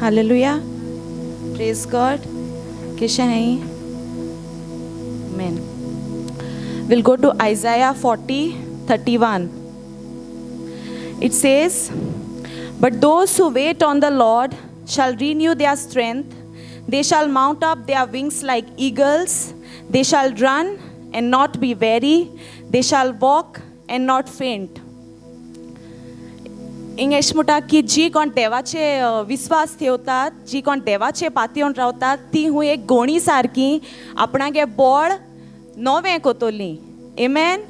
Hallelujah. Praise God. Kisha hai? Amen. We'll go to Isaiah 40:31. It says, "But those who wait on the Lord shall renew their strength. They shall mount up their wings like eagles. They shall run and not be weary. They shall walk and not faint." English म्हणटा की जी कोण देवाचे विश्वास ठेवतात, जी कोण देवाचे पातयेवन रावतात, ती हूँ एक गोणी सारकी आपणागे बळ नवें कोतोली. Amen.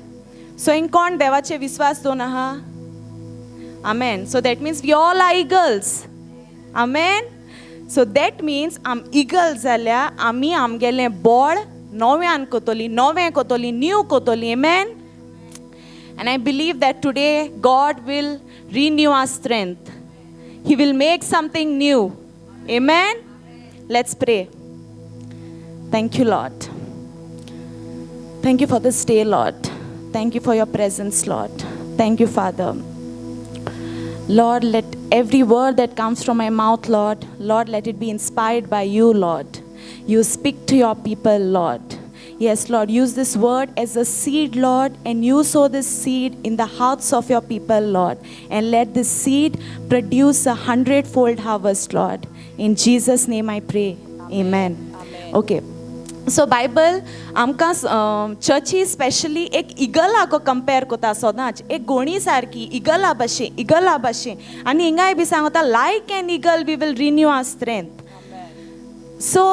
So in कोण देवाचे विश्वास दोन आहा? Amen. So that means we all are eagles. Amen. So that means eagles जाल्या आमी आमगेलें बळ नव्यान कोतोली, नवें Kotoli, new Kotoli. Amen. And I believe that today God will renew our strength. He will make something new. Amen. Let's pray. Thank you, Lord. Thank you for this day, Lord. Thank you for your presence, Lord. Thank you, Father. Lord, let every word that comes from my mouth, Lord, let it be inspired by you, Lord. You speak to your people, Lord. Yes, Lord, use this word as a seed, Lord, and you sow this seed in the hearts of your people, Lord. And let this seed produce 100-fold harvest, Lord. In Jesus' name I pray. Amen. Okay. So Bible आमकां चर्ची specially एक इगला को compare कोता सोदांच एक गोणी सारकी इगला भाशेन आनी हिंगाय बी सांगता like an eagle we will renew our strength. So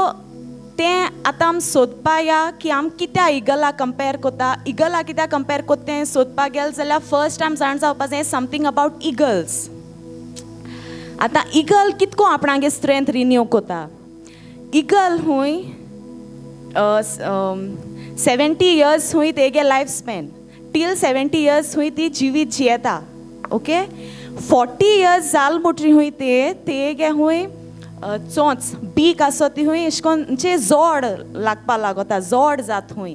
तें आतां आम सोदपा या की आम कित्या इगला कंपेर कोता, इगला कित्या कंपेर कोता तें सोदपा गेल जाल्यार फर्स्ट आम जाण जावपा जाय समथींग अबाउट इगल्स. आतां इगल कितको आपणागे स्ट्रेंथ रिन्यू कोता. इगल हूंय 70 years हुई तेगे लाइफ स्पॅन टील 70 years हुई ती जिवीत जियेता. ओके 40 years जाल मुटरी हुई तेगे हुई चोंच बीक आसो ती हुई एशकोनचे जोड लागपा लागोता, जोड जात हुई.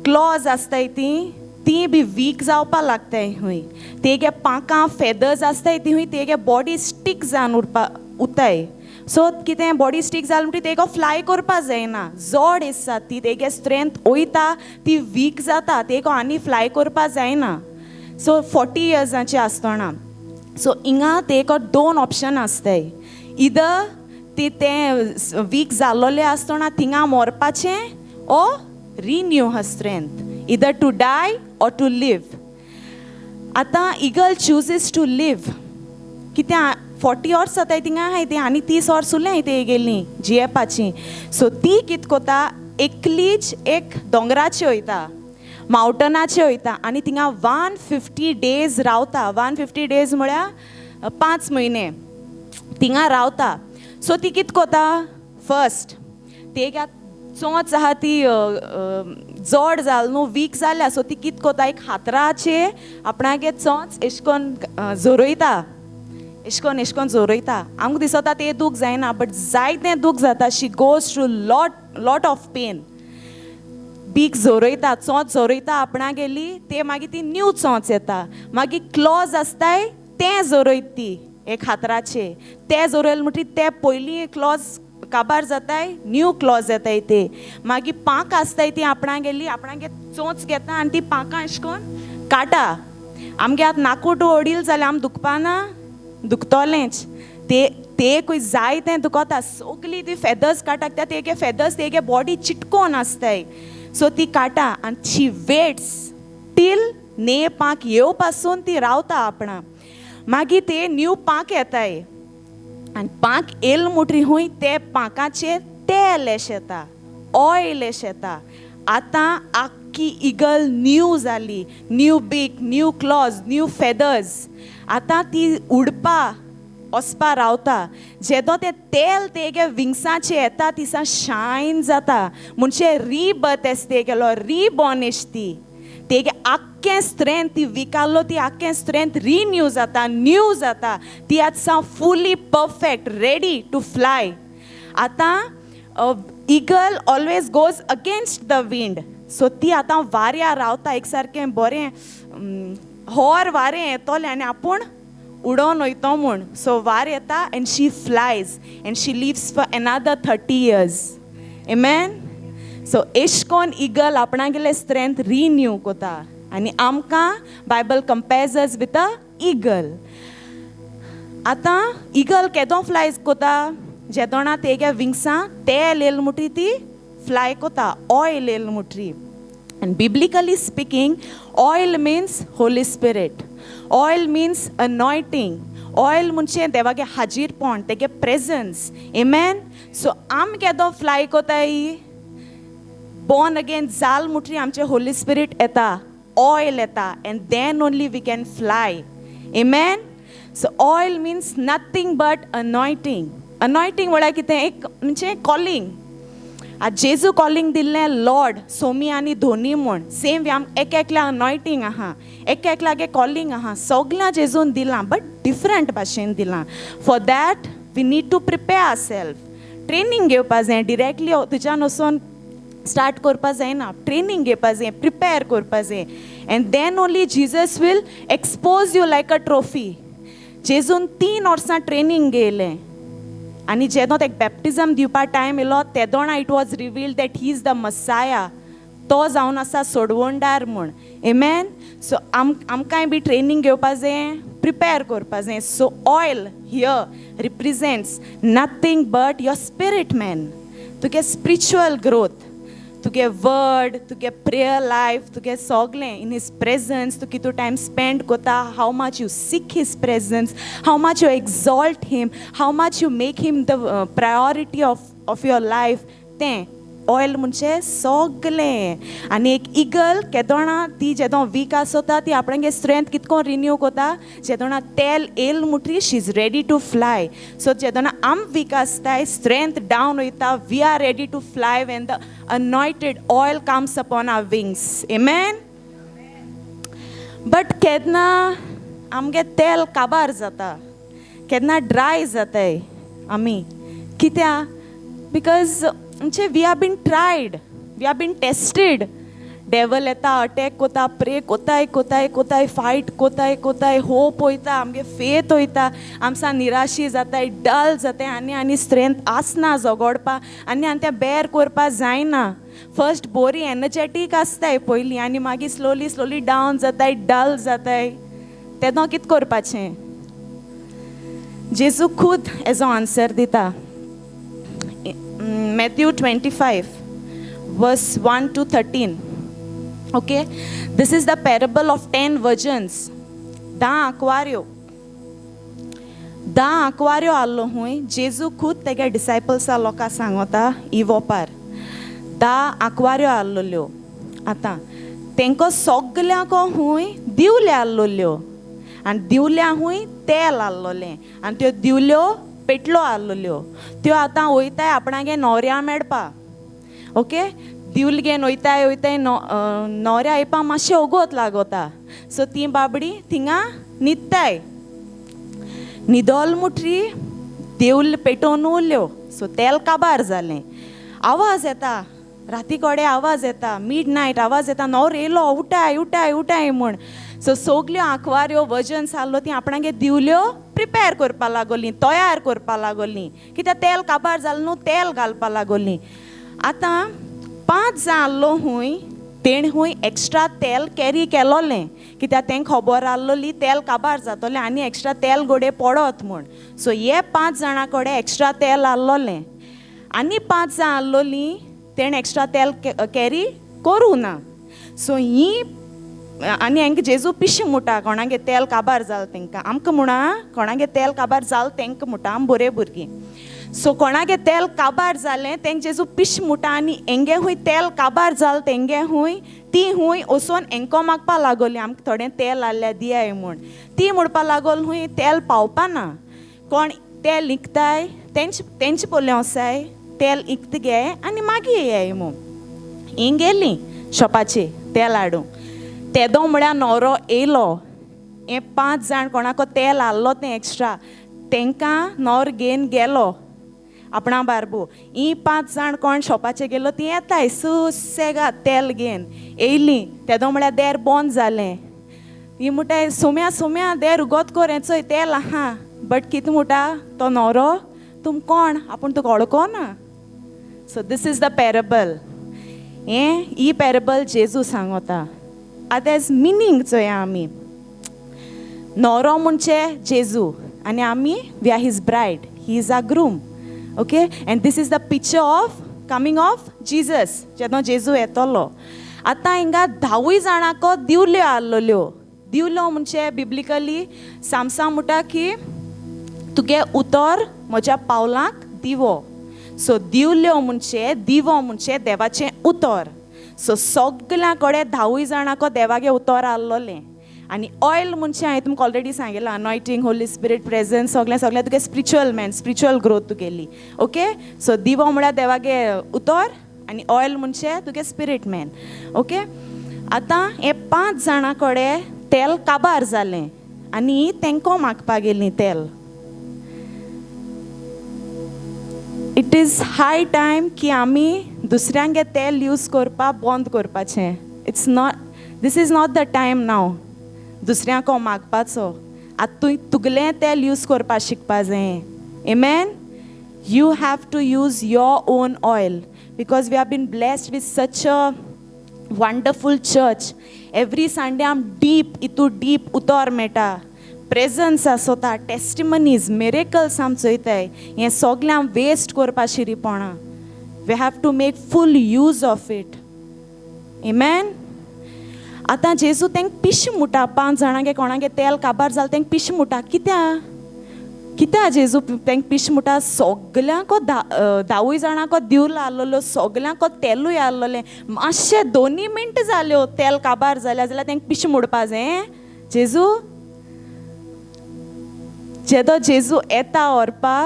क्लॉज आसताय ती बी वीक जावपा लागताय हुई. तेगे पांकां फेदर्स आसताय ती हुई तेगे बॉडी स्टिक जावन उरताय. सो कितें बॉडी स्टिक जाल म्हणटी तेका फ्लाय करपा जायना, जोड आसा ती तेगे स्ट्रेंथ वयता, ती वीक जाता, तेका आनी फ्लाय करपा जायना. सो 40 yearsचे आसतना सो हिंगा तेका 2 ऑप्शन आसताय. इदर तें वीक जाल्लोलें आसतना थिंगा मोरपाचें ओ renew her strength, either to die or to live. आतां इगल चुजीस टू लिव कित्या 40 years जाताय थिंगा हाय ती आनी 30 years उरलें हाय ते गेलीं जियेपाची. सो ती कित कोता एकलीच एक दोंगराचेर वयता, मावंटनाचेर वयता आनी थिंगा 150 days रावता. 150 days म्हळ्यार 5 म्हयने थिंगा रावता. सो ती कित कोता फर्स्ट तेगे चोंच आहा ती जोड जाल न्हू, वीक जाल्या. सो ती कित कोता एक हातराचेर आपणागे चोंच एशकोन जोरोयता, एशकोन जोरोयता. आमकां दिसता तें दूख जायना बट जायतें दूख जाता. She goes through lot of pain. Beak जोरोयता, चोंच जोरोयता आपणा गेली, ते मागीर ती न्यू चोंच येता. मागीर क्लॉज आसताय तें जोरोयत ती एक हातराचे, ते जोरोयल म्हणटी ते पयलीं क्लॉज काबार जाताय, न्यू क्लॉज येताय ते. मागीर पांक आसताय ती आपणा गेली, आपणागे चोंच घेता आनी ती पांकां एशकोन काटा. आमगे आतां नाकूट ओडील जाल्यार आम दुखपाना, दुखतोलेंच. ते जाय तें दुखोता. सगलीं ती फेदर्स काटा कित्याक तेगे फेदर्स तेगे बॉडी चिटकोन आसताय. सो ती काटा आनी शी वेट्स टील ने पांक येव पासून ती रावता आपणा. मागीर ते न्यू पांक येताय आनी पांक येल मुटरी हुंय ते पांकाचेर तेल एश येता, ऑयल एश येता. आतां आख्खी इगल न्यू जाली, न्यू बीक, न्यू क्लॉज, न्यू फेदर्स. आतां ती उडपा वचपा रावता. जेदो तें तेल तेगे विंग्साचेर येता तिसा शायन जाता म्हणचे रीबर्थ एस तेगेलो, रीबॉर्न एश ती. तेगे आख्खें स्ट्रेंथ ती विकाल्लो ती आख्खें स्ट्रेंथ रिन्यू जाता, न्यू जाता. ती आतां फुली परफेक्ट रेडी टू फ्लाय. आतां eagle always goes against the wind. So ती आतां वाऱ्या रावता एक सारकें बरें होर वारें येतोलें आनी आपूण उडोवन वयतो म्हूण. सो वार येता and she flies and she lives for another 30 years. Amen. So एश कोन इगल आपणागेले स्ट्रेंथ रिन्यू कोता आनी आमकां Bible compares us with a eagle. आतां इगल केदो फ्लायज कोता, जेदोणा तेगे विंग्सां तेल येल मुठी ती फ्लाय कोता, ऑयल येल मुठी. And biblically speaking, oil means Holy Spirit. Oil means anointing. Oil म्हणजे देवागे हाजीरपण, तेगे presence. Amen. So आम केदो फ्लाय कोताय, born again जाल मुठी आमचे Holy Spirit येता, oil येता, and then only we can fly. Amen. So oil means nothing but anointing. Anointing म्हळ्यार कितें, एक म्हणजे calling. आज जेजू कॉलिंग दिल्लें लॉर्ड सोमी आनी धोनी म्हूण, सेम वे आम एक एकल्या अनॉयटींग आहा, एक एकल्यागे कॉलिंग आहा, सगळ्यां जेजून दिलां बट डिफरंट भाशेन दिलां. For that we need to prepare our self. Training घेवपा जाय, डिरेक्टली तुज्यान वचून स्टार्ट करपा जायना. ट्रेनींग घेवपा जाय, प्रिपेर करपा जाय, and then only Jesus will expose you like a trophy. जेजून 3 वर्सां ट्रेनींग घेयलें आनी जेदो तेक बॅप्टिजम दिवपा टायम येयलो तेदोणा it was revealed that he is the Messiah. तो जावन आसा सोडवणदार म्हूण. एमेन. सो आमकांय बी ट्रेनींग घेवपा जाय, प्रिपेर करपा जाय. So oil here represents nothing but your spirit man, तुगे स्पिरिच्युअल ग्रोथ, तुगे वर्ड, तुगे प्रेयर लायफ, तुगे सगलें इन हीज प्रेजन्स. तूं कितू टायम स्पेंड कोता, how much you seek his presence, how much you exalt him, how much you make him the priority of your life, तें oil म्हणजे सगलें. आनी एक इगल केदोणा ती जेदो वीक आसोता ती आपणागे स्ट्रेंथ कितको रिन्यू कोता, जेदोणा तेल येल मुठी she is ready to fly. So जेदोणा आम वीक आसताय, स्ट्रेंथ डावन वयता, we are ready to fly when the anointed oil comes upon our wings. Amen. But केदना आमगे तेल काबार जाता, केदना ड्राय जाताय आमी, कित्या? बिकॉज म्हणजे we are been tried, we are been tested. Devil येता, अटॅक कोता, प्रे कोताय कोताय कोताय, फायट कोताय कोताय, होप वयता, आमगे फेथ वयता, आमचा निराशी जाताय, डल जाताय, आनी स्ट्रेंथ आसना झगडपा, आनी तें बेर करपा जायना. फर्स्ट बोरी एनर्जेटीक आसताय पयलीं, आनी मागीर स्लोली डावन जाताय, डल जाताय. तेदो कित करपाचें? जेजू खूद हेजो आन्सर दिता. Matthew 25 verse 1 to 13. Okay, this is the parable of 10 virgins. 10 आंकवाऱ्यो आल्लो हुंय. जेजू खूद तेगे डिसायपल्सा लोकां सांगोता इवोपार 10 आंकवाऱ्यो आल्लोल्यो. आतां तेंको सगल्यांको हुंय दिवले आल्लोल्यो, आनी दिवल्या हुंय तेल आल्लोलें, आनी त्यो दिवल्यो पेटलो आल्लोल्यो. त्यो आतां वयताय आपणागे न्हवऱ्या मेळपा. ओके, दिवल घेवन वयताय न्हवऱ्या येवपा मातशें ओगोत लागोता. सो ती बाबडी थिंगा न्हिदताय. न्हिदोल मुठी दिवल पेटोवन उरल्यो. सो तेल काबार जालें. आवाज येता, राती कोडे आवाज येता, मिडनायट आवाज येता, न्हवरो येयलो, उठाय उठाय उठाय म्हूण. सो सगल्यो आंकवाऱ्यो वर्जन्स आसलो ती आपणागे दिवल्यो प्रिपेर करपा लागोलीं, तयार करपा लागोलीं. कित्याक तेल काबार जालें न्हू, तेल घालपा लागोलीं. आतां 5 जाण आसलो हुंय, तेण हुंय एक्स्ट्रा तेल कॅरी केलोलें, कित्याक तेंक खबर आसलोली तेल काबार जातोलें आनी एक्स्ट्रा तेल गोडे पडत म्हूण. सो हे 5 जाणां कोडे एक्स्ट्रा तेल आसलोलें. आनी 5 जाण आसलोलीं, तेण एक्स्ट्रा तेल कॅरी करूं ना. सो ही आनी हांकां जेजू पिशें मुटा, कोणागे तेल काबार जाल तेंकां. आमकां म्हणा कोणागे तेल काबार जाल तेंकां मुटा, आम बरे भुरगीं. सो कोणागे तेल काबार जालें तेंक जेजू पिश मुटा, आनी हेंगे हुंय तेल काबार जाल तेंगे हुंय ती हुंय वचोन हेंको मागपा लागोली, आमकां थोडें तेल आहल्यार दियाय म्हूण. ती म्हणपा लागोल हुंय तेल पावपा ना. कोण तेल इकताय तेंचे पोले वसाय, तेल इकत गे आनी मागीर येयाय म्हूण. हीं गेलीं शॉपाचेर तेल हाडूंक. तेदो म्हळ्यार न्हवरो येयलो. हे 5 जाण कोणाको तेल आहलो तें एक्स्ट्रा, तेंकां न्हवरो घेवन गेलो आपणा बारबू. ही 5 जाण कोण शॉपाचेर गेलो ती येताय सुसेगाद तेल घेवन येयलीं. तेदो म्हळ्यार देर बंद जालें. ही म्हणटा सोम्या सोम्या देर उगोत कोर हें चोय तेल आहा बट कितें म्हणटा तो न्हवरो तुम कोण आपूण तुका वळखो ना. So this is the parable. He parable Jezu सांगता. आतां एज मिनींग चोया आमी. न्हवरो म्हणचे जेजू आनी आमी we are his bride, he is our groom. Okay, and this is the picture of coming of Jesus जेन्ना जेजू येतलो. आतां हिंगा 10 जाणांको दिवल्यो आहलोल्यो. दिवलो म्हणजे बिब्लिकली सामसा म्हणटा की तुगे उतर म्हज्या पावलांक दिवो. सो दिवल्यो म्हणजे दिवो म्हणजे देवाचें उतर. सो सगल्या कडेन 10 जाणांको देवागे उतर आहलोलें. आनी ऑयल म्हणजे हांवें तुमकां ऑलरेडी सांगिल्लां अनॉयटींग, होली स्पिरीट प्रेजन्स सगळें तुगे स्पिरिच्युअल मॅन, स्पिरिच्युअल ग्रोथ तुगेली. ओके, सो दिवो म्हळ्यार देवागे उतर आनी ऑयल म्हणजे तुगे स्पिरीट मॅन. ओके, आतां हे 5 जाणां कडेन तेल काबार जालें आनी तेंको मागपाक गेलीं तेल. इट इज हाय टायम की आमी दुसऱ्यांगे तेल यूज करपा बंद करपाचें. It's not, this is not the time now दुसऱ्यांको मागपाचो. आतां तुगेलें तेल यूज करपा शिकपा जाय. Amen. You have to use your own oil because we have been blessed with such a wonderful church. Every Sunday I'm deep utor meta. Presence asota, testimonies, miracles am choitay. Ye sogle am waste korpa shiripona. We have to make full use of it. Amen. आता जेजू तेंक पिश मुटा 5 जाणांगे कोणागे तेल काबार जाल तेंक पिश मुटा कित्या जेजू तेंक पिश मुटा सगल्यांको 10 जाणांको दिवलो आसलोलो सगल्यांको तेलूय आसलोलें मातशे 2 minute जाल्यो तेल काबार जाल्यार तेंक पिश मुडपा जाय. जेजू जेदो जेजू येता व्हरपा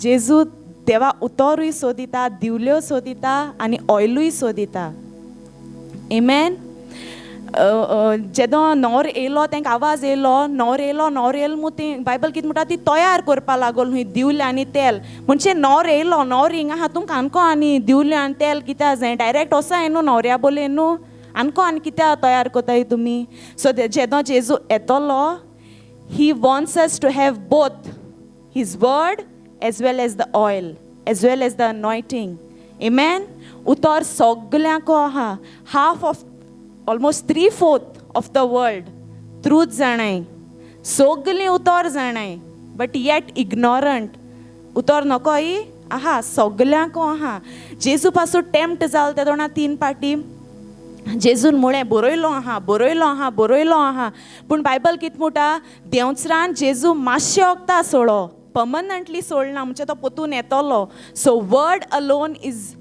जेजू देवा उतोरूय सोदिता दिवल्यो सोदिता आनी ऑयलूय सोदिता. Amen. जेदो नॉर येयलो तेंकां आवाज येयलो नॉर येयलो मू ती बायबल कितें म्हणटा ती तयार करपा लागोल हूंय दिवलें आनी तेल म्हणजे नॉर येयलो नॉर हिंगा आहा तुमकां आनको आनी दिवलें आनी तेल कित्या जाय डायरेक्ट वोसा न्हू न्हवऱ्या बोले न्हू आनको आनी कित्या तयार कोताय तुमी. सो जेदो जेजू येतलो he wants us to have both his word as well as the oil as well as the anointing. Amen. उतर सगल्यांको आहा half of almost 3/4 of the world truth जाणाय सगलीं उतर जाणाय बट येट इग्नोरंट उतर नकोय आहा सगल्यांको आहा. जेजू पासून टेम्प्ट जाल ते दोना 3 पाटी जेजून म्हळें बरयलो आहा पूण बायबल कितें म्हणटा देंवचरान जेजू मातशे वखदां सोडो पर्मनंटली सोडना म्हणजे तो पोतून येतलो. So word alone is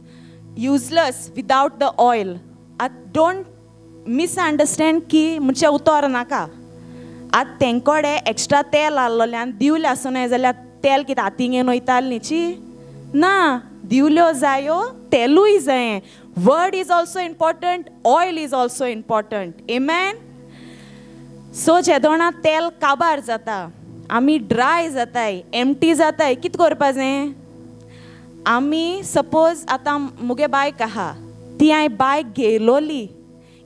useless without the oil. Don't misunderstand की म्हणजे उतर नाका. आतां तेंकोडे एक्स्ट्रा तेल आसलोल्यान दिवलें आसूं जाल्यार तेल कितें हातीन घेवन वयताली न्हीची ना दिवल्यो जायो तेलूय जाय. Word is also important oil is also important. Amen. So जेदोणा तेल काबार जाता आमी ड्राय जाताय एम्प्टी जाताय कितें करपा जाय आमी सपोज आतां मुगे बायक आहा ती हांवें बायक घेयलोली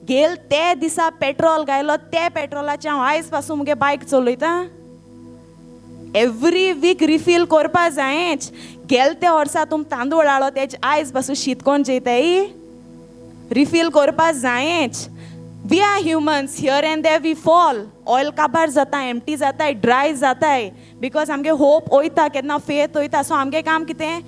गेल ते दिसा पेट्रोल घायलो ते पेट्रोलाचे हांव आयज पासून मुगे बायक चलयता. एवरी वीक रिफील करपा जायच. गेल ते वर्सा तुम तांदूळ हाडलो तेजे आयज पासून शीत कोण जेयताय रिफील करपा जायच. We are humans here and there we fall. Oil काबार जाता एम्प्टी जाताय ड्राय जाताय बिकॉज आमगे होप वयता केन्ना फेथ वयता. सो आमगे काम कितें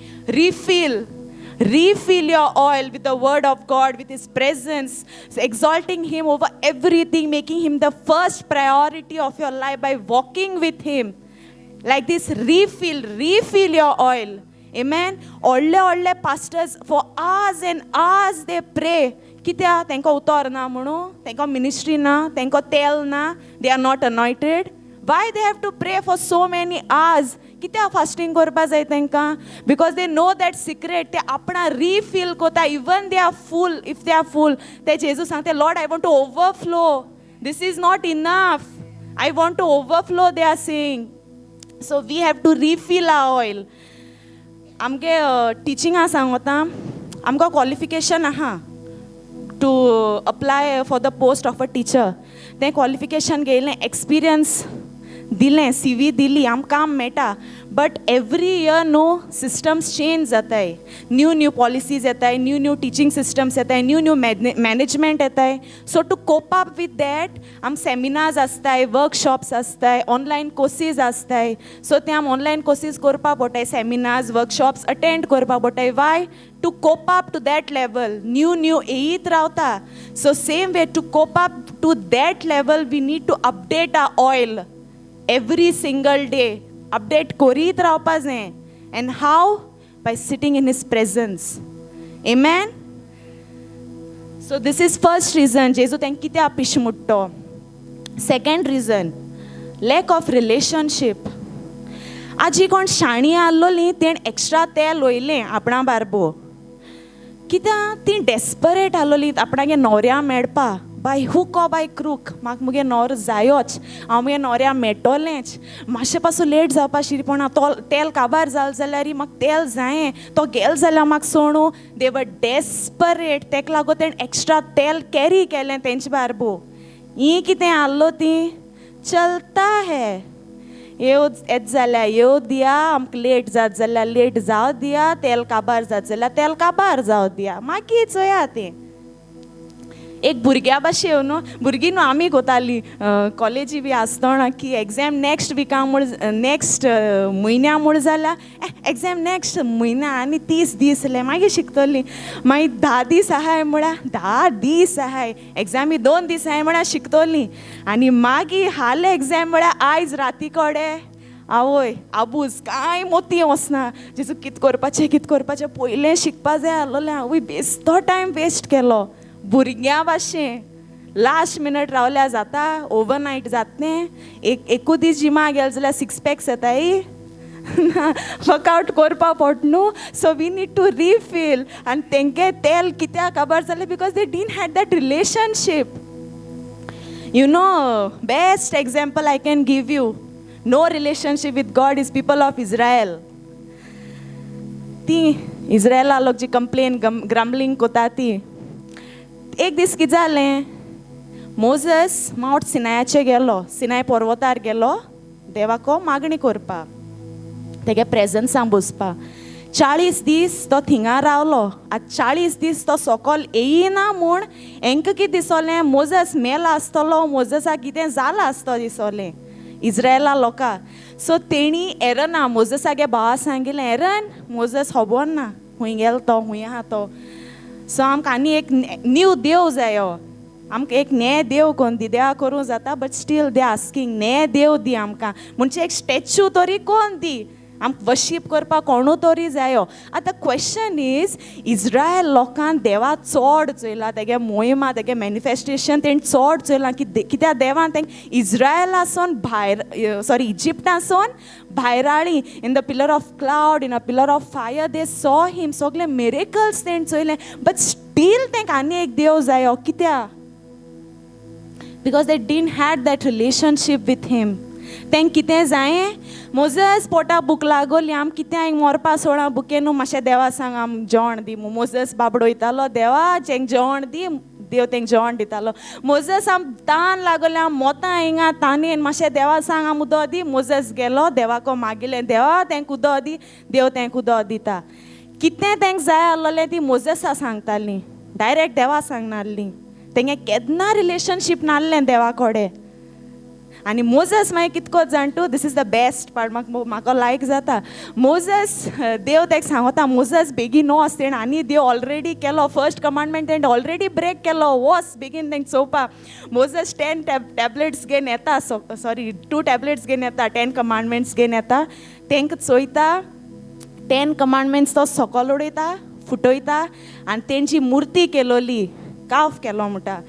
refill your oil with the word of God, with his presence, exalting him over everything, making him the first priority of your life by walking with him. Like this, refill your oil. Amen. Olle pastors for hours and hours they pray. कित्या तेंको उतर ना म्हणू तेंको ministry ना तेंको तेल ना they are not anointed. Why they have to pray for so many hours? कित्या फास्टिंग करपा जाय तेंकां because they know that secret ते आपणा रिफील कोता even they are full if they are full ते जेजू सांगते Lord I want to overflow this is not enough I want to overflow they are saying. So we have to refill our oil. आमगे टिचिंगा सांगता आमकां qualification आहा to apply for the post of a teacher. तें qualification घेयलें, experience दिलें, CV दिली, आमकां काम मेळटा. But every year new systems change जाताय, न्यू पॉलिसीज येताय, न्यू टिचींग सिस्टम्स येताय, न्यू मॅनेजमेंट येताय. So to cope up with that आम सेमिनार्स आसताय, वर्कशॉप्स आसताय, ऑनलायन कोर्सीस आसताय. सो ते आम ऑनलायन कोर्सीस करपा पडटाय, सेमिनार्स वर्कशॉप्स अटेंड करपा पडटाय. Why? To cope up to that level. New येयत रावता. So same way to cope up to that level we need to update our oil every single day. Update korit raवपा जाय. And how? By sitting in his presence. Amen. So this is first reason जेजू तेंक कितें office मुट्टो. Second reason, lack of relationship. आजी कोण शाणी आसलोली तेण extra तेल वयलें आपणा बारबो. कित्याक ती डेस्परेट आसलोली आपणागे न्हवऱ्या मेळपा. By hook or by crook म्हाका मुगे न्हवरो जायोच, हांव मुगे न्हवऱ्या मेळटोलेंच. मातशें पासून लेट जावपा शिरपणा, तो तेल काबार जाल जाल्यार म्हाका तेल जायें, तो गेल जाल्यार म्हाका सोणू. दे वर डेस्परेट. तेका लागून तेणें एक्स्ट्रा तेल कॅरी केलें तेंचे बारबो. ही कितें आसलो ती चलता है. येत जाल्यार येव दिया, आमकां लेट जात जाल्यार लेट जावं दिया, तेल काबार जात जाल्यार तेल काबार जावं दिया. मागीर चोया तें एक भुरग्या भाशेन न्हू, भुरगीं न्हू आमी कोतालीं कॉलेजी बी आसतना की एग्जाम नेक्स्ट विका म्हूण, नेक्स्ट म्हयन्या म्हूण जाल्यार एग्जाम नेक्स्ट म्हयन्या आनी 30 दीस मागीर शिकतलीं. मागीर 10 दीस आहाय म्हळ्यार 10 दीस आहाय, एग्जामी 2 दीस आहाय म्हळ्यार शिकतलीं. आनी मागीर हाले एग्जाम म्हळ्यार आयज राती कोडे आवय आबूज कांय मोती वचना. जेजू कितें करपाचें पयलें शिकपा जाय आसलोलें. आवय बेस्तो टायम वेस्ट केलो भुरग्यां भाशेन. लास्ट मिनट रावल्यार जाता, ओवरनायट जातलें. एकूच दीस जिमा गेल जाल्यार 6 पॅक्स येताय. वर्कआवट करपा पडटा न्हू. So we need to refill. आनी तेंगे तेल कित्याक काबार जालें? Because they didn't had that relationship. You know, best example I can give you. No relationship with God is people of Israel. ती इज्रायला लोक जी कंप्लेन ग्रम्बलिंग कोता ती. एक दीस कितें जालें, मोजस मावंट सिनायाचेर गेलो, सिनाय पर्वतार गेलो देवाको मागणी करपा, तेगे प्रेजन्सां बसपा. 40 दीस तो थिंगा रावलो. आतां 40 दीस तो सोकोल येयना म्हूण हेंकां कितें दिसोलें? मोजस मेला आसतलो, मोजसाक कितें जालां आसतो दिसोलें इज्रायला लोकां. सो तेणी एरना मोजसागे भावा सांगिल्लें, एरन मोजस खबर ना खूंय गेलो तो, खूंय आहा तो. सो आमकां आनी एक न्यू देव जायो, आमकां एक नये देव कोण दी. देवा करूं जाता बट स्टील दे आस्कींग नये देव दी आमकां. म्हणजे एक स्टॅच्यू तरी कोण दी, आमकां वर्शीप करपाक कोणू तरी जायो. आतां क्वेश्चन इज, इज्रायल लोकांक देवा चोड चोयला, तेगे मोहिमा तेगे मॅनिफेस्टेशन तेणी चोड चोयलां. कित्याक देवान तेंक इज्रायलासून भायर, इजिप्टासून भायर हाडली. In the pillar of cloud, in a pillar of fire they saw him. सगळे मिरेकल्स तेणी चोयले. बट स्टील तेंक आनी एक देव जायो. कित्याक? Because they didn't had that relationship with him. तेंक कितें जायें? मोजस पोटा भूक लागोली, आम कितें हांगा मोरपा सोडा बुके न्हू, मातशें देवा सांग आम जेवण दी. मोजस बाबडोयतालो, देवा जेंक जेवण दी, देव तेंक जेवण दितालो. मोजस आम तान लागोलें, आम मोता हिंगा तानेन, मातशें देवा सांग आम उदो दी. मोजस गेलो देवाको मागिल्लें, देवा तेंक उदो दी. देव तेंक उदो दिता. कितें तेंक जाय आसलोलें ती मोजसा सांगतालीं, डायरेक्ट देवा सांगनासलीं. तेंगे केन्ना रिलेशनशीप नासलें देवा कोडे. आनी मोजस मागीर कितको जाणटू, this is the best part, म्हाका लायक जाता. मोजस देव तेका सांगता, मोजस बेगीन वच, तेणें आनी देव ऑलरेडी केलो. फर्स्ट कमांडमेंट तेणें ऑलरेडी ब्रेक केलो. वच बेगीन तेंक चोवपा. मोजस 10 टॅबलेट्स घेवन येता, 2 टॅबलेट्स घेवन येता, 10 कमांडमेंट्स घेवन येता. तेंकां चोयता, 10 कमांडमेंट्स तो सकयल उडयता, फुटयता. आनी तेंची मुर्ती केलोली, काफ केलो म्हणटा,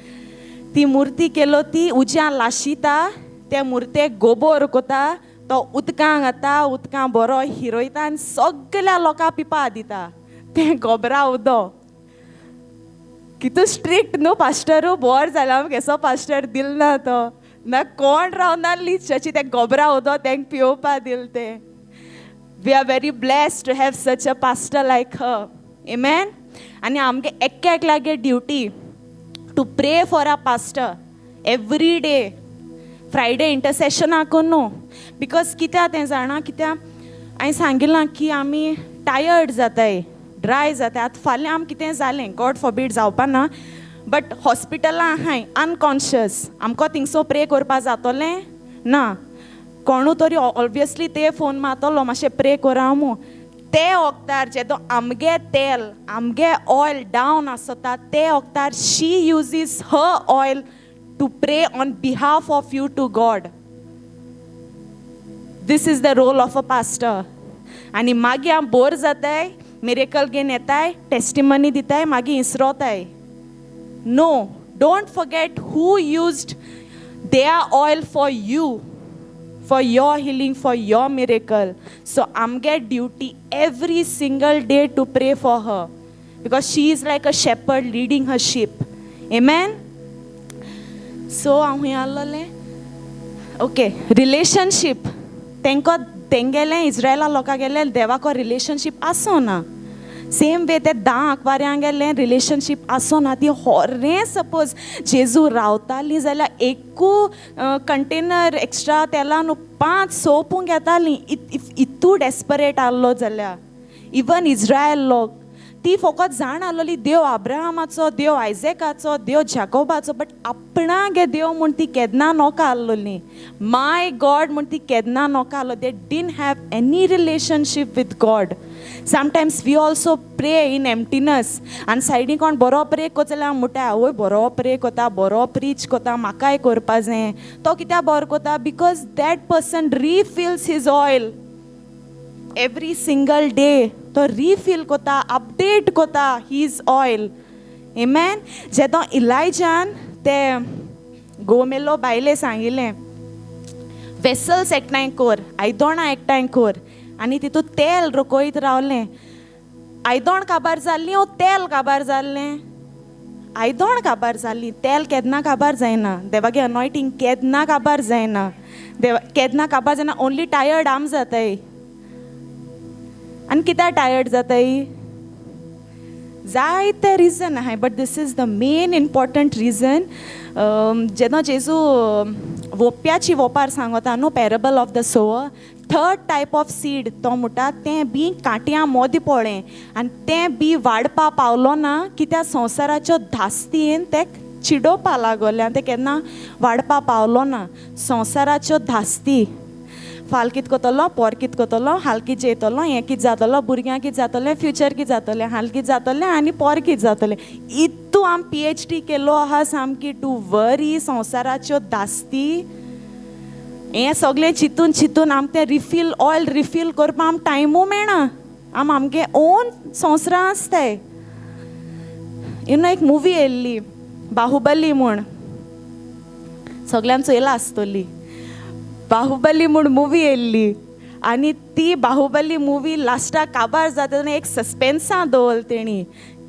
ती मुर्ती केलो, ती उज्यान लाशिता. त्या मुर्तेक गोबोर कोता, तो उदकां घाता, उदकां बरो हिरोयता आनी सगल्या लोकांक पिवपा दिता तें गोबरा उदो. कितू स्ट्रिक्ट न्हू पास्टरू, बोर जाला केसो पास्टर दिलना तो ना, कोण रावनासली चर्ची तें गोबरा उदो तेंक पिवपा दिल ते. We are very blessed to have such a pastor like her. Amen. आनी आमगे एक्याक लागे duty to pray for a pastor every day. Friday intercession हांव न्हू, बिकॉज कित्याक तें जाणा, कित्याक हांवें सांगिलां की आमी टायर्ड जाताय, ड्राय जाताय. आतां फाल्यां आम कितें जालें, गॉड फॉरबीड जावपा ना, बट हॉस्पिटलां आहाय अनकॉन्शियस, आमकां थिंगसो प्रे करपा जातोलें ना. कोणू तरी ऑब्वियसली ते फोन मारतलो, मातशें प्रे कोरा मू. ते वक्तार जेदो आमगे तेल, आमगे ऑयल डावन आसता, ते वक्तार she uses her oil to pray on behalf of you to God. This is the role of a pastor. आनी मागीर हांव बोर जाताय, मिरेकल घेवन येताय, टेस्टिमनी दिताय, मागीर इसरोताय. No, don't forget who used their oil for you, for your healing, for your miracle. So I'm get duty every single day to pray for her, because she is like a shepherd leading her sheep. Amen. So I'm here. Okay, relationship. तेंगेले इस्रायला लोका गेले देवाको relationship आसो ना. Same way ते 10 आंकवाऱ्यां गेले relationship आसो ना. ती होरें सपोज जेजू रावताली जाल्यार एकू कंटेनर एक्स्ट्रा तेलान 5 सोपूंक घेतालीं. इतू डेस्परेट आहलो जाल्यार. इवन इज्रायल लोक ती फकत जाण आहलोली देव अब्राहमाचो, देव आयजेकाचो, देव जाकोबाचो, बट आपणागे देव म्हूण ती केन्ना नोका आहलोली. माय गॉड म्हूण ती केन्ना नोका आहलो. They didn't have any relationship with God. Sometimes we also pray in emptiness. आनी सायडीन कोण बरो प्रे कोता जाल्यार म्हणटा आवय बरो प्रे कोता, बरो प्रीच कोता, म्हाकाय करपा जाय. तो कित्याक बरो कोता? Because that person refills his oil every single day. तो रिफिल कोता, अपडेट कोता हीज ऑयल. एमेन. जेदो इलायजान ते गोमेलो बायले सांगिल्लें वेसल्स एकठांय कर, आयदोणां एकठांय कर, आनी तितूंत तेल रोखयत रावलें. आयदोण काबार जाल्लीं ओ तेल काबार जाल्लें? आयदोण काबार जाल्लीं, तेल केन्ना काबार जायना. देवागे अनॉयटींग केन्ना काबार जायना. केन्ना काबार जायना. ओन्ली टायर्ड आम जाताय. आनी कित्याक टायर्ड जाताय? जायते रिजन आहाय, but this is the main important reason. जेन्ना जेजू वोप्याची वोपार सांगता न्हू, parable of the sower, 3rd type of seed तो म्हणटा तें बी कांट्यां मोदें पळें, आनी तें बी वाडपा पावलो ना, कित्याक संवसाराच्यो धास्तीन तें चिडोवपा लागोलें, आनी तें केन्ना वाडपा पावलो ना. संवसाराच्यो धास्ती, फाल कित कोतलो, पोर कित कोतलो, हाल कित जेयतलो, हें कित जातलो, भुरग्यां कित जातलें, फ्युचर कित जातलें, हाल कित जातलें, आनी पोर कित जातलें. इतू आम PhD केलो आहा सामकी टू वरी संवसाराच्यो धास्ती. हें सगळें चिंतून चिंतून आमकां तें रिफील, ऑयल रिफील करपा आमकां टायमू मेळना. आमगे ओन संवसारां आसताय. एक मुवी येयल्ली बाहुबली म्हूण, सगळ्यांक चोयला आसतली. बाहुबली म्हूण मुवी येयल्ली, आनी ती बाहुबली मुवी लास्टाक काबार जाता एक सस्पेन्सां दवरल तेणी.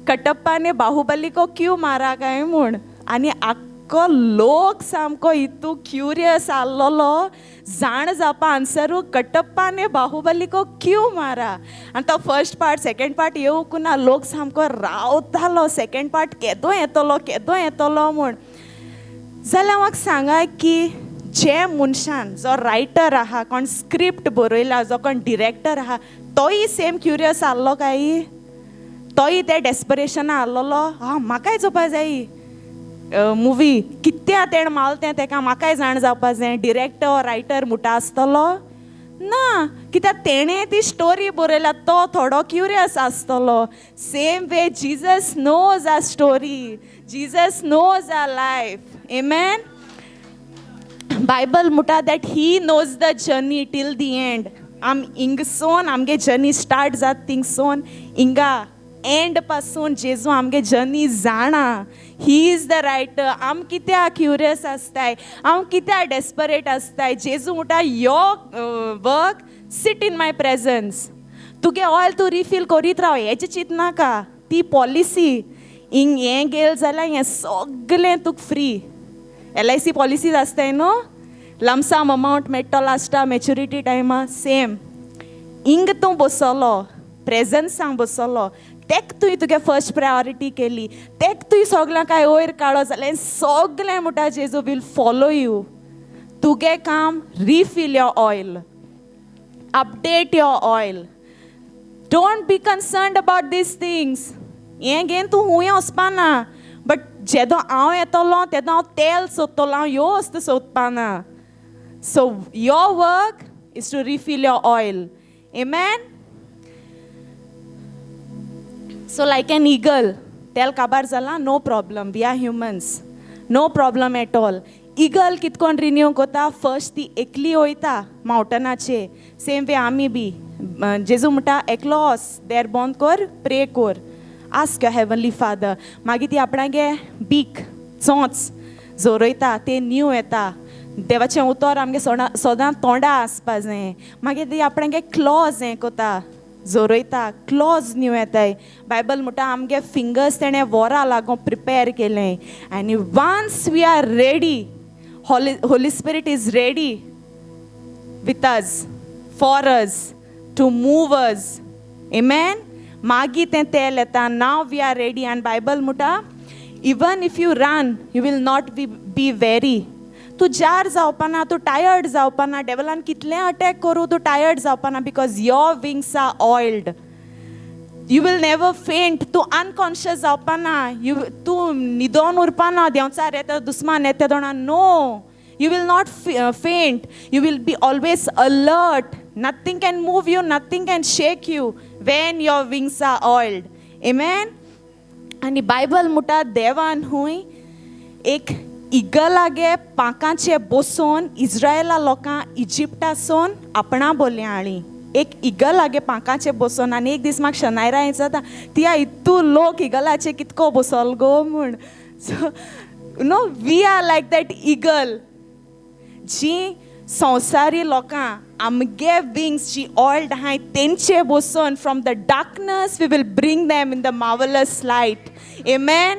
कटप्पा ने बाहुबली को क्यू मारा काय म्हूण. आनी आख्खो लोक सामको इतू क्युरियस आहलोलो जाण जावपा आन्सरू, कटप्पा ने बाहुबली को क्यू मारा. आनी तो फर्स्ट पार्ट सेकेंड पार्ट येवंक ना. लोक सामको रावतालो सेकेंड पार्ट केदो येतलो म्हूण. जाल्यार म्हाका सांगा की जे मनशान, जो रायटर आहा, कोण स्क्रिप्ट बरयला, जो कोण डिरेक्टर आहा, तोय सेम क्युरियस आहलो काय? तोय ते डेस्परेशना आहलोलो, म्हाकाय चोवपा जायी मुवी, कित्याक तेणें मारलें तें तेका म्हाकाय जाण जावपा जाय. डिरेक्टर रायटर म्हणटा आसतलो ना, कित्याक तेणें ती स्टोरी बरयल्या, तो थोडो क्युरियस आसतलो. Same way Jesus knows our story, Jesus knows our life. Amen. Bible म्हणटा that he knows the journey till the end. आम हिंगसून आमगे जर्नी स्टार्ट जात थिंगसून हिंगा एंड पासून जेजू आमगे जर्नी जाणा. ही इज द रायटर. आम कित्याक क्युरियस आसताय, आम कित्याक डेस्परेट आसताय. जेजू म्हणटा your work sit in my presence. तुगे ऑयल तूं रिफील करीत राव, हेजें चिंत नाका. ती पॉलिसी हिंग हें गेल जाल्यार हें सगलें तुका फ्री. LIC पॉलिसीज आसताय न्हू, लमसम अमावंट मेळटलो लास्टा मॅच्युरिटी टायमा. सेम हिंग तूं बसलो, प्रेझन्सांक बसलो, तेक तुवें तुगे फर्स्ट प्रायोरिटी केली, तेक तुवें सगळ्यां काय वयर काडलो जाल्यार सगळें म्हणटा जेजू वील फॉलो यू. तुगे काम refill your oil, update your oil. Don't be concerned about these things. हें घेवन तूं खूंय वचपाना, बट जेदो हांव येतलो तेदो हांव तेल सोदतलो, हांव ह्यो वस्तू सोदपाना. So your work is to refill your oil. Amen. So like an eagle, तेल काबार जाला, no problem. We are humans, no problem at all. Eagle कितकोन रिन्यू कोता, फर्स्ट ती एकली वयता मावंटनाचे. सेम वे आमी बी जेजू म्हणटा एकलो वच, देर बंद कर, प्रे कर, आस्क युअर हेवनली फादर. मागीर ती आपणागे बीक चोंच जोरयता, ते न्यू येता. देवाचें उतर आमगे सदां तोंडा आसपा जाय. मागीर ती आपणागे क्लॉज हें कोता, जोरयता, क्लॉज न्यू येताय. बायबल म्हणटा आमगे फिंगर्स तेणें वरां लागून प्रिपेर केलें. आनी once we are ready, Holy Spirit is ready with us, for us, to move us. Amen. मागीर तें तेल येता. Now we are ready. आनी बायबल म्हणटा even if you run you will not be weary. तूं जार जावपाना, तूं टायर्ड जावपाना, डेवलान कितलें अटॅक करूं तूं टायर्ड जावपाना, because your wings are oiled. You will never faint. तूं अनकॉन्शियस जावपाना, तूं न्हिदोन उरपाना, देंवचार येता दुस्मान येता दोणा. No, you will not faint. You will be always alert. Nothing can move you, nothing can shake you when your wings are oiled. Amen. आणि बायबल म्हणटा देवान हुंय एक इगलागे पांकाचे बसोन इज्रायला लोकां इजिप्टासून आपणा बोले हाडली. एक इगलागे पांकाचे बसोन. आनी एक दीस म्हाका शनायरा हें जाता, तिया इतू लोक इगलाचे कितको बसोल गो म्हूण. So no, we are like that eagle, जी संवसारी लोकां आमगे विंग्स जी ऑयल्ड आहाय तेंचे बसून from the darkness we will bring them in the marvellous light. Amen.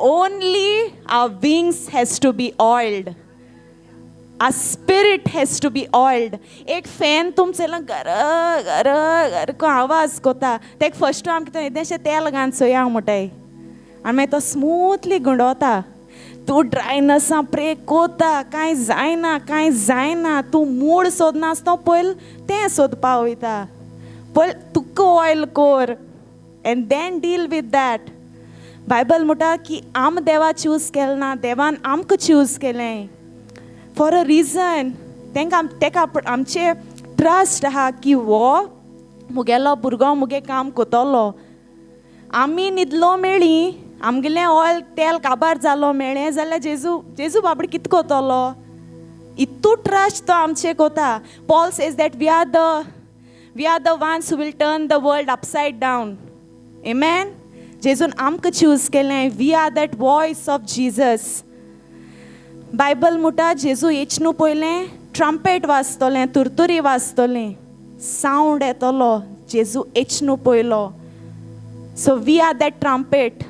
Only our wings has to be oiled. Our spirit has to be oiled. एक fan तुमचेला गर गर गर को आवाज कोता, तेक फर्स्ट आम कितें इदेशें तेल घान चोया म्हणटाय. आनी मागीर तो स्मूथली गुंडोता. तूं ड्रायनसां प्रे कोता, कांय जायना, कांय जायना. तूं मूड सोदना आसता पयल तें सोदपा वयता. पयल तुका ऑयल कोर and then deal with that. Bible म्हणटा की आम देवा चूज केलें ना, देवान आमकां चूज केलें फॉर अ रिजन. तेका आमचे ट्रस्ट आहा की वो मुगेलो भुरगो मुगे काम कोतलो. आमी न्हिदलो मेळ्ळी, आमगेलें ऑयल तेल काबार जालो मेळ्ळें जाल्यार जेजू बाबडी कितें कोतलो. इतू ट्रस्ट तो आमचे कोता. Paul says that we are the ones who will turn the world upside down. Amen. जेजून आमकां चूज केलें. We are that voice of Jesus. Bible म्हणटा जेजू येच न्हू पयलें ट्रम्पेट वाजतलें, तुरतुरी वाजतलें, सावंड येतलो. जेजू येच न्हू पयलो. So we are that trumpet.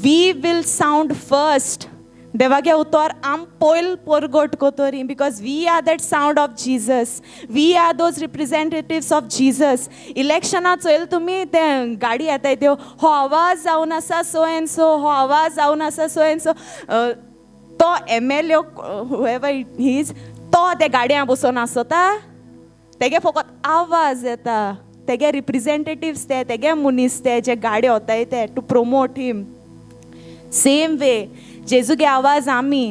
We will sound first. देवागे उतर आम पयल परगोट कोतोरी, because we are that sound of Jesus. We are those representatives of Jesus. इलेक्शना चोयल तुमी ते गाडी येताय त्यो, हो आवाज जावन आसा सो एंड सो, हो आवाज जावन आसा सो एंड सो. तो MLA हुएवर ही इज, तो ते गाडयां बसून आसता, तेगे फकत आवाज येता. तेगे रिप्रेझेंटेटिव्स तेगे मुनीस ते जे गाडी वताय ते to promote him. Same way जेजूगे आवाज आमी,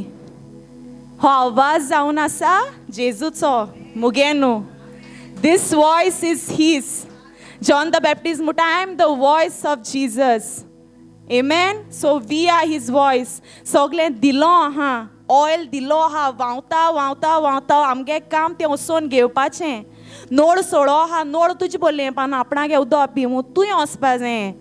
हो आवाज जावन आसा जेजूचो, मुगे न्हू. This voice is his. John the Baptist म्हणटा I am the voice of Jesus. Amen. So we are his voice. सगळें दिलो आहा, ऑयल दिलो आहा, व्हांवता व्हांवता व्हांवता. आमगे काम तें वचोन घेवपाचें. नोड सोडो आहा, नोड तुजे बोललें पान आपणागे उदक पिवूं, तुवें वचपा जाय.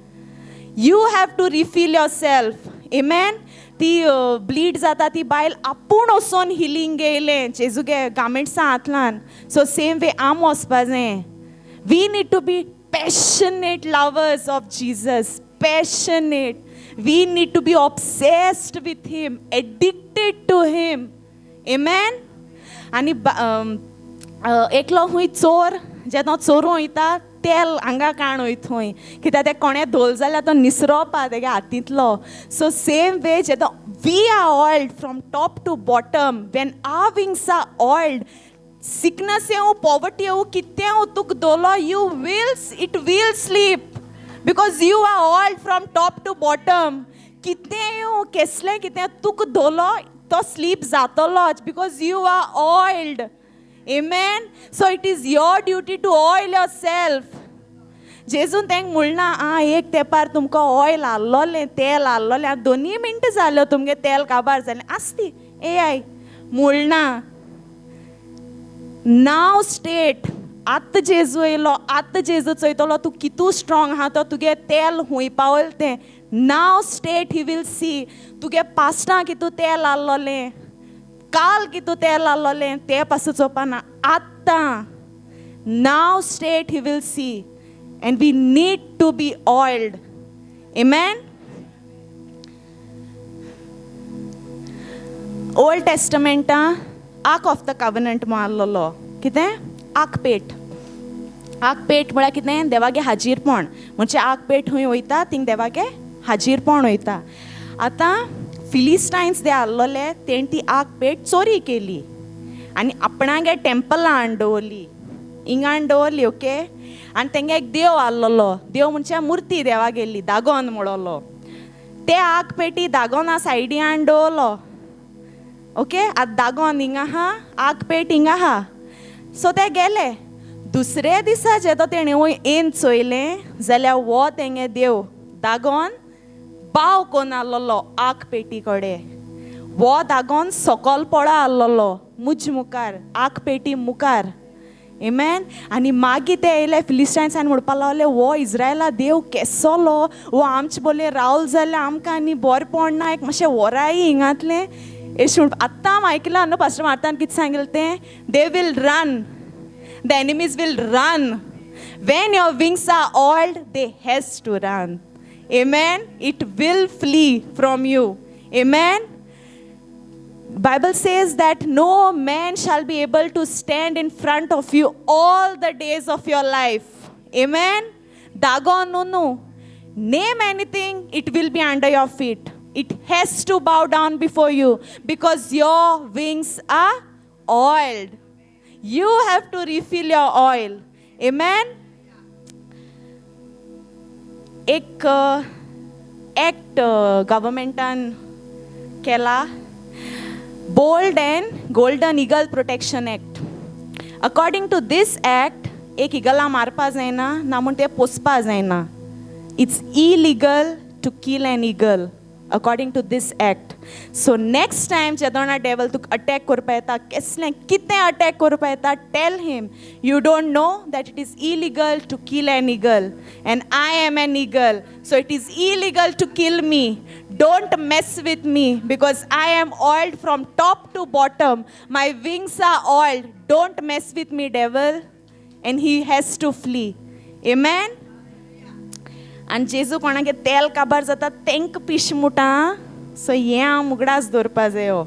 You have to refill your self. Amen. ती ब्लीड जाता ती बायल आपूण वचोन हिलींग घेयलें जेजूगे गार्मेंट्सां हातलान. सो सेम वे आम वचपा जाय. We need to be passionate lovers of Jesus. Passionate. We need to be obsessed with him, addicted to him. Amen. आनी एकलो हुंय चोर जेन्ना चोरूं वयता तेल हांगा काण वय थंय कित्याक तें कोणें धोल जाल्यार तो निसरोवपा तेगे हातींतलो. सो सेम वे जेन्ना we are oiled from top to bottom, when our wings are oiled, sickness येऊ, poverty येऊ, कितें येऊ तुका दोलो, it will sleep because you are all from top to bottom. कितें येऊ, केसलें कितें तुका दोलो तो sleep जातलोच because you are oiled. Amen. So it is your duty to oil yourself. जेजून तेंक म्हणना एक तेंपार तुमकां ऑयल हाडलोलें, तेल हाडलोलें, 2 मिनटां जाल्यो तुमगे तेल काबार जालें, आसती आई म्हणना. नाव स्टेट आत्तां जेजू येयलो, आत्तां जेजू चयतलो, तूं कितू स्ट्रॉंग आहा तो तुगे तेल खूंय पावल तें. नाव स्टेट ही वील सी तुगे पास्टां कितू तेल हाडलोलें, काल कितू तेल हाडलोलें तें पासूं चोवपाना, आत्तां. Now state he will see. And we need to be oiled. Amen. Old Testament Ark of the Covenant मारलोलो कितें आकपेट. आकपेट म्हळ्यार कितें देवागे हाजीरपण. म्हणजे आकपेट खंय वयता थिंग देवागे हाजीरपण वयता. आतां फिलिस्टायन्स जे आसलोले तेणी ती आकपेट चोरी केली आनी आपणागे टेंपलां हाडून दवरली, हिंगा हाडून दवरली. ओके. आनी तेंगे एक देव आसलोलो, देव म्हणजे मुर्ती देवा गेल्ली, दागोन म्हणलो. ते आग पेटी दागोना सायडी हाडून दवरलो. ओके. आतां दागोन हिंगा आहा, आग पेट हिंगा आहा. सो ते गेले. दुसरे दिसा जेदो तेणें वय येवन चोयलें जाल्यार हो तेंगे देव दागोन बाव कोन्न आसलोलो आग पेटी कडेन. हो दागोन सकयल पळो आसलोलो मुज मुखार, आग पेटी मुखार. Amen. आनी मागीर ते येयले फिलिस्टायन्सान म्हणपा लागले, हो इज्रायला देव केसोलो, हो आमचे बोले रावल जाल्यार आमकां आनी बरें पडना, एक मातशें वराय हिंगातलें. अशें म्हणप. आतां हांव आयकलां न्हू पास्टर मार्तान कितें सांगिल्लें तें, they will run, the enemies will run. When your wings are oiled they has to run. Amen. It will flee from you. Amen. Bible says that no man shall be able to stand in front of you all the days of your life. Amen. Dagon no. Name anything, it will be under your feet. It has to bow down before you because your wings are oiled. You have to refill your oil. Amen. एक act गव्हर्मेंटान केला, Bold and Golden Eagle Protection Act. According to this act, एक इगला मारपा जायना ना म्हण ते पोसपा जायना. It's illegal to kill an eagle according to this act. So next time जेदोना devil तुक attack करपा येता, केसलें कितें attack करपा येता, tell him you don't know that it is illegal to kill an eagle and I am an eagle, so it is illegal to kill me. Don't mess with me because I am oiled from top to bottom. My wings are oiled. Don't mess with me, devil. And he has to flee. Amen. आनी जेजू कोणागे तेल काबार जाता तेंक पिश मुटा. So हें हांव मुगडास दवरपा जायो.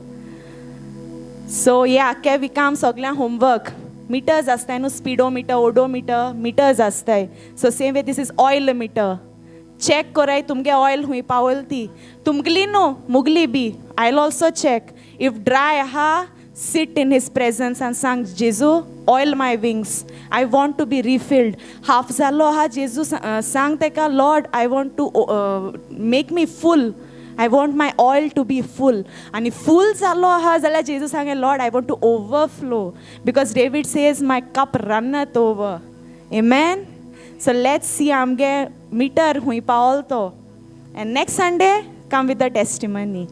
So हे आख्या विकाम सगळ्यां होमवर्क मिटर्स आसताय न्हू, स्पिडोमिटर, ओडोमिटर, मिटर्स आसताय. So same way this is oil meter. Check कराय तुमगे ऑयल खूंय पावल ती. तुमगली न्हू मुगली बी. I will also check. If dry आहा, sit in his presence and sang, Jesu, oil my wings. I want to be refilled. Half zalo ha Jesu sang teka, Lord, I want to make me full. I want my oil to be full. And if full zalo ha zala Jesu sang, Lord, I want to overflow. Because David says, my cup runneth over. Amen. So let's see amge meter hui paol to. And next Sunday, come with the testimony.